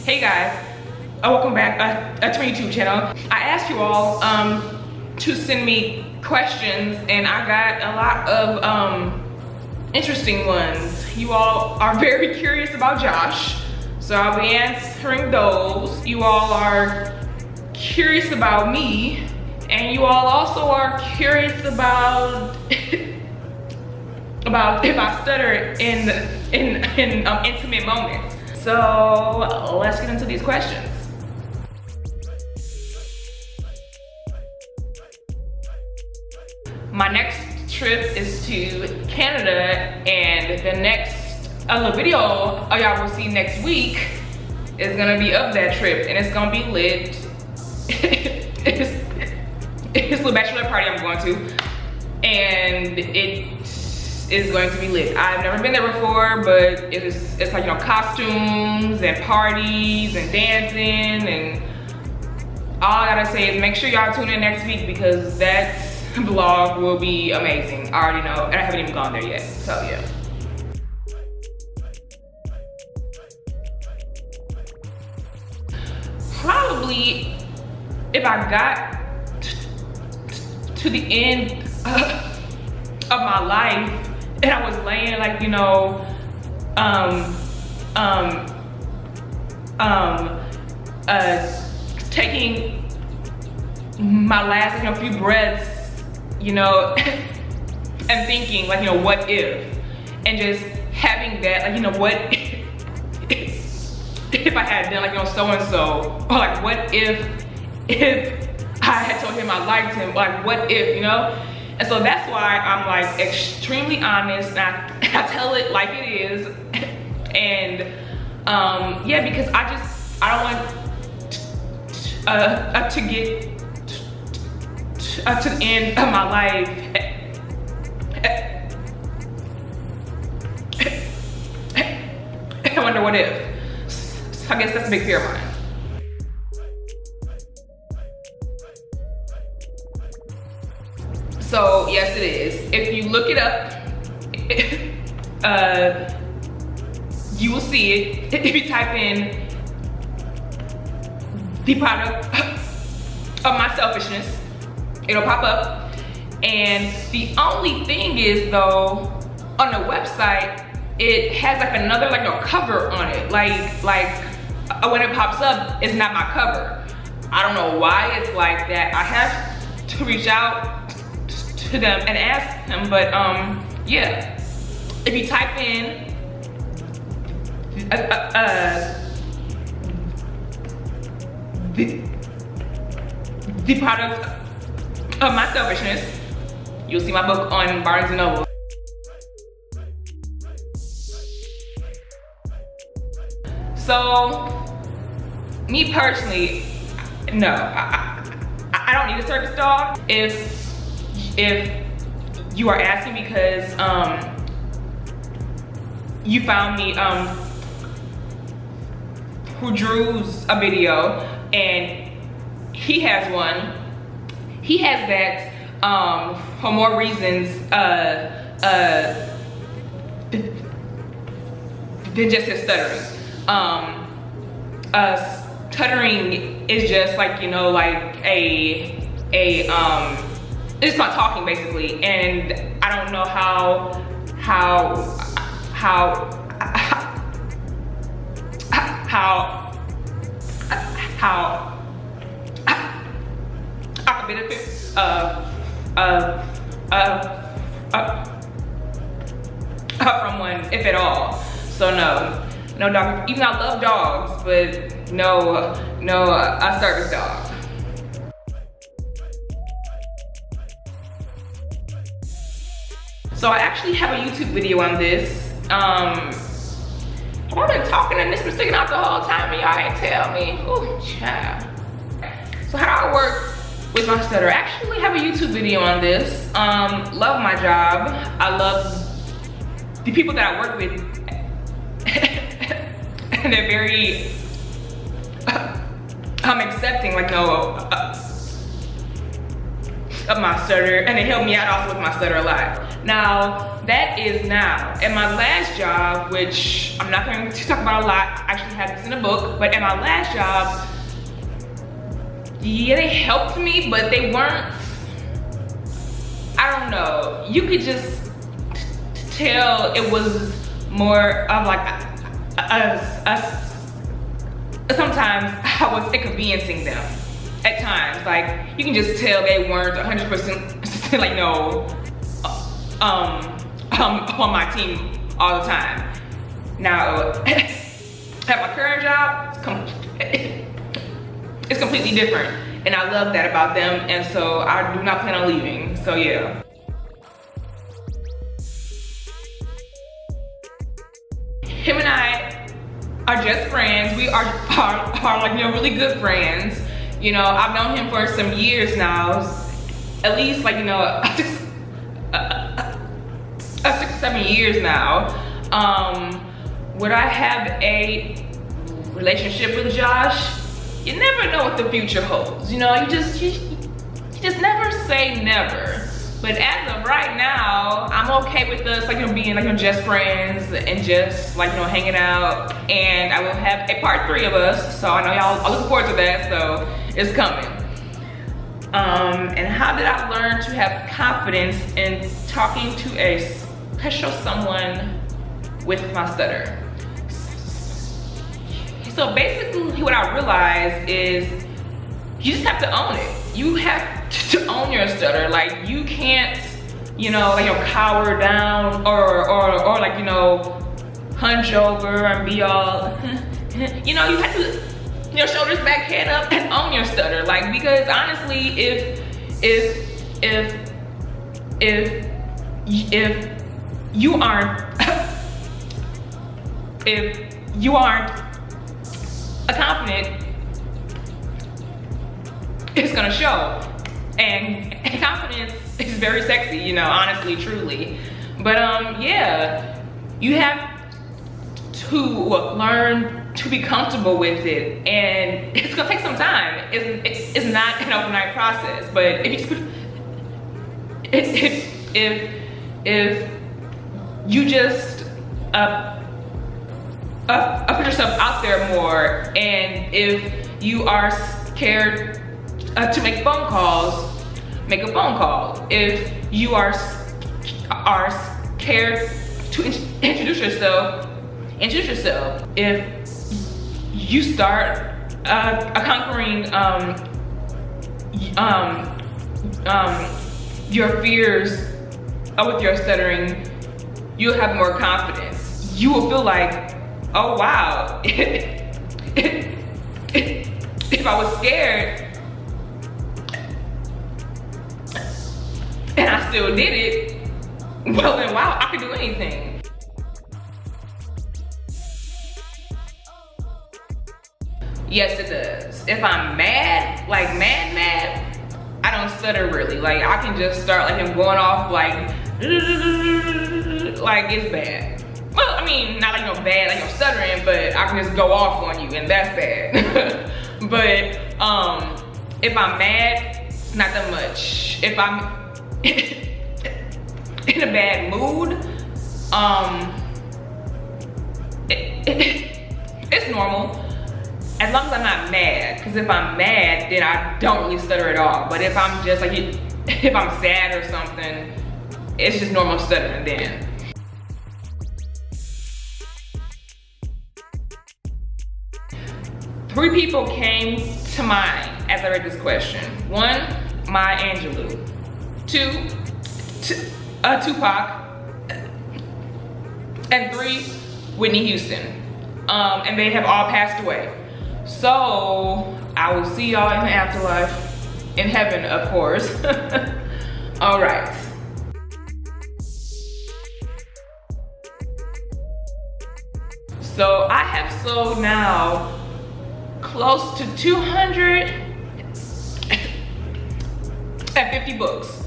Hey guys, welcome back to my YouTube channel. I asked you all to send me questions and I got a lot of interesting ones. You all are very curious about Josh, so I'll be answering those. You all are curious about me, and you all also are curious about about if I stutter in intimate moments. So let's get into these questions. My next trip is to Canada, and the next little video y'all will see next week is gonna be of that trip, and it's gonna be lit. it's a little bachelor party I'm going to, and it is going to be lit. I've never been there before, but it's like, you know, costumes and parties and dancing, and all I gotta say is make sure y'all tune in next week because that vlog will be amazing. I already know, and I haven't even gone there yet, so yeah. Probably if I got to the end of my life and I was laying, like, you know, taking my last, you know, few breaths, you know, and thinking, like, you know, what if, and just having that, like, you know, what if I had done, like, you know, so and so, or like, what if I had told him I liked him, like, what if, you know? And so that's why I'm like extremely honest, and I tell it like it is. And yeah, because I don't want to get to the end of my life I wonder what if. So I guess that's a big fear of mine. So yes, it is. If you look it up, you will see it. If you type in the product of my selfishness, it'll pop up. And the only thing is, though, on the website, it has like another, like, no cover on it. Like when it pops up, it's not my cover. I don't know why it's like that. I have to reach out to them and ask them, but yeah, if you type in the product of my selfishness, you'll see my book on Barnes & Noble. So me personally, no, I don't need a service dog. If you are asking because you found me who drews a video and he has one, he has that for more reasons than just his stuttering. Stuttering is just like, you know, like it's not talking basically, and I don't know how I can benefit from one, if at all. So no dog. Even though I love dogs, but no a service dog. So I actually have a YouTube video on this. I've been talking and this been sticking out the whole time and y'all ain't tell me. Ooh, child. So how do I work with my stutter? I actually have a YouTube video on this. Love my job. I love the people that I work with. And they're very accepting, like, no, of my stutter, and they help me out also with my stutter a lot. Now, that is now. At my last job, which I'm not going to talk about a lot, I actually have this in a book, but at my last job, yeah, they helped me, but they weren't, I don't know. You could just tell it was more of like sometimes I was inconveniencing them at times. Like, you can just tell they weren't 100% like, no, on my team all the time. Now, at my current job, it's completely different. And I love that about them, and so I do not plan on leaving, so yeah. Him and I are just friends. We are like, you know, really good friends. You know, I've known him for some years now, at least like, you know, 6 or 7 years now. Would I have a relationship with Josh? You never know what the future holds. You know, you just never say never. But as of right now, I'm okay with us, like, you know, being like, you know, just friends and just like, you know, hanging out. And I will have a part 3 of us, so I know y'all are looking forward to that, so it's coming. And how did I learn to have confidence in talking to a special someone with my stutter? So basically what I realized is you just have to own it. You have to own your stutter. Like, you can't, you know, like, you know, cower down or like, you know, hunch over and be all, you know, you have to, you know, shoulders back, head up, and own your stutter. Like, because honestly, if you aren't confident, it's gonna show. And confidence is very sexy, you know, honestly, truly. But yeah, you have to learn to be comfortable with it, and it's gonna take some time. It's not an overnight process, but if you just put yourself out there more, and if you are scared to make phone calls, make a phone call. If you are scared to introduce yourself, introduce yourself. If you start conquering your fears with your stuttering, you'll have more confidence. You will feel like, oh wow, if I was scared and I still did it, well then wow, I could do anything. Yes, it does. If I'm mad, like mad, I don't stutter really. Like, I can just start like I'm going off like it's bad. Well, I mean, not like no bad, like no stuttering, but I can just go off on you, and that's bad. But if I'm mad, not that much. If I'm in a bad mood, it's normal. As long as I'm not mad, because if I'm mad, then I don't really stutter at all. But if I'm just like, if I'm sad or something, it's just normal stuttering then. Three people came to mind as I read this question. 1, Maya Angelou. 2, Tupac. And 3, Whitney Houston. And they have all passed away. So I will see y'all in the afterlife, in heaven, of course. All right. So I have sold now close to 250 books.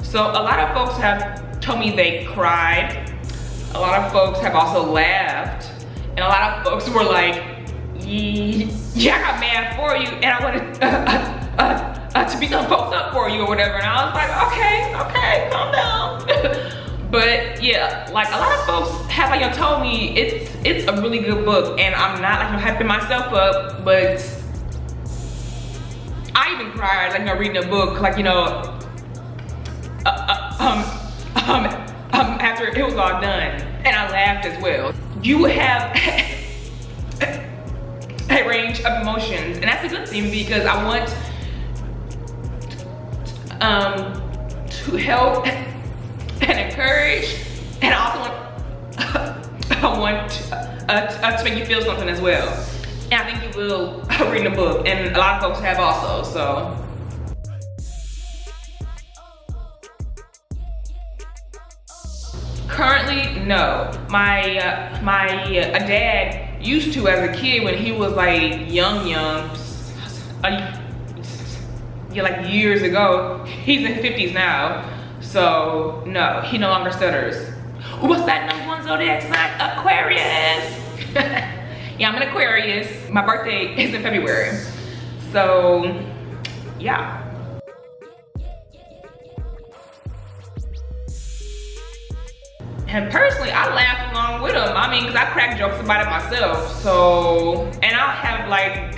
So a lot of folks have told me they cried. A lot of folks have also laughed. And a lot of folks were like, yeah, I got mad for you, and I wanted to beat some folks up for you or whatever. And I was like, okay, calm down. But yeah, like a lot of folks have like told me it's a really good book, and I'm not like hyping myself up, but I even cried like reading a book, like after it was all done, and I laughed as well. You have a range of emotions, and that's a good thing because I want to help and encourage, and I also want to make you feel something as well. And I think you will read the book, and a lot of folks have also, so. Currently, no. My dad used to as a kid when he was like young, like years ago. He's in his 50s now, so no, he no longer stutters. What's that #1 zodiac sign? Aquarius. Yeah, I'm an Aquarius. My birthday is in February, so yeah. And personally, I laugh along with them. I mean, because I crack jokes about it myself. So, and I'll have like,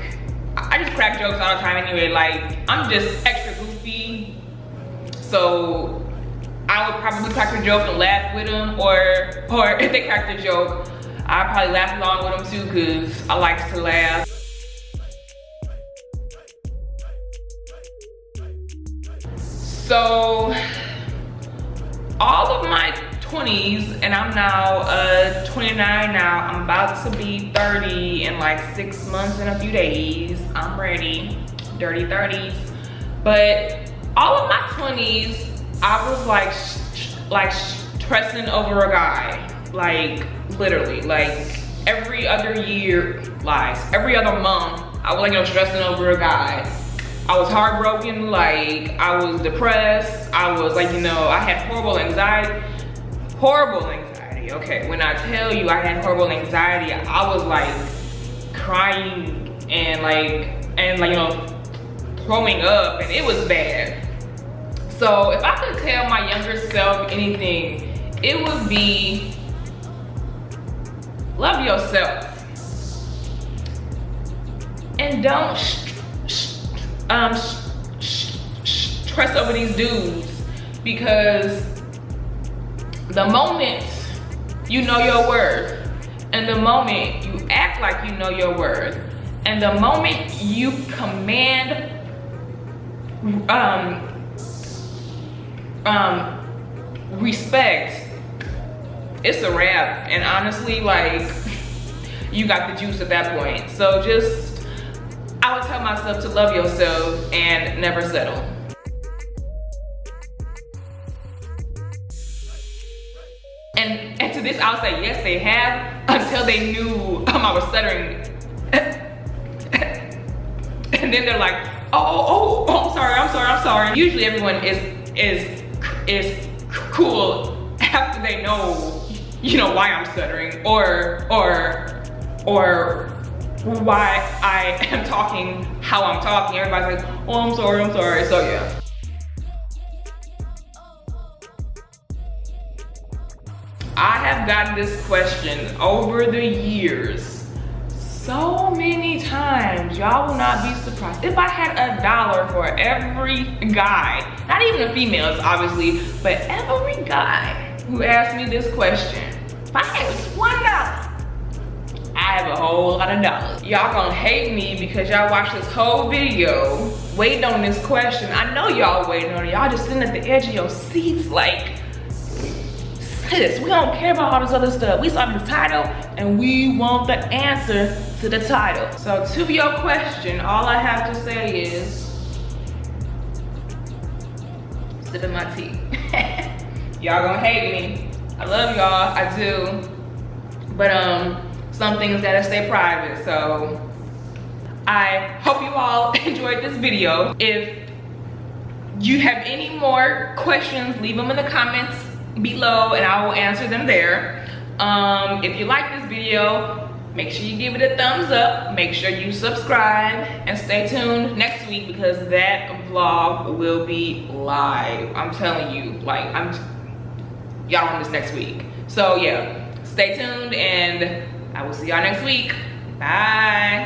I just crack jokes all the time anyway. Like, I'm just extra goofy. So, I would probably crack a joke and laugh with them. Or if they crack the joke, I'll probably laugh along with them too, because I like to laugh. So, all of my 20s, and I'm now 29 now. I'm about to be 30 in like 6 months and a few days. I'm ready, dirty 30s. But all of my 20s, I was like stressing over a guy, like literally, like every other year, lies, every other month, I was like stressing over a guy. I was heartbroken, like I was depressed. I was like, I had horrible anxiety. Okay, when I tell you I had horrible anxiety, I was like crying and throwing up, and it was bad. So if I could tell my younger self anything, it would be love yourself and don't stress over these dudes, because the moment you know your worth, and the moment you act like you know your worth, and the moment you command respect, it's a wrap. And honestly, like, you got the juice at that point. So just, I would tell myself to love yourself and never settle. And to this, I'll say yes, they have, until they knew I was stuttering. And then they're like, oh, I'm sorry. Usually everyone is cool after they know, why I'm stuttering, or why I am talking how I'm talking. Everybody's like, oh, I'm sorry. So yeah. I have gotten this question over the years so many times. Y'all will not be surprised. If I had $1 for every guy, not even the females obviously, but every guy who asked me this question, if I had just $1, I have a whole lot of dollars. Y'all gonna hate me because y'all watched this whole video waiting on this question. I know y'all waiting on it. Y'all just sitting at the edge of your seats like, sis, we don't care about all this other stuff. We saw the title and we want the answer to the title. So to your question, all I have to say is, sipping my tea. Y'all gonna hate me. I love y'all, I do. But some things gotta stay private. So I hope you all enjoyed this video. If you have any more questions, leave them in the comments below and I will answer them there. If you like this video, make sure you give it a thumbs up, make sure you subscribe, and stay tuned next week because that vlog will be live. I'm telling you, like, y'all don't miss next week. So yeah, stay tuned and I will see y'all next week. Bye.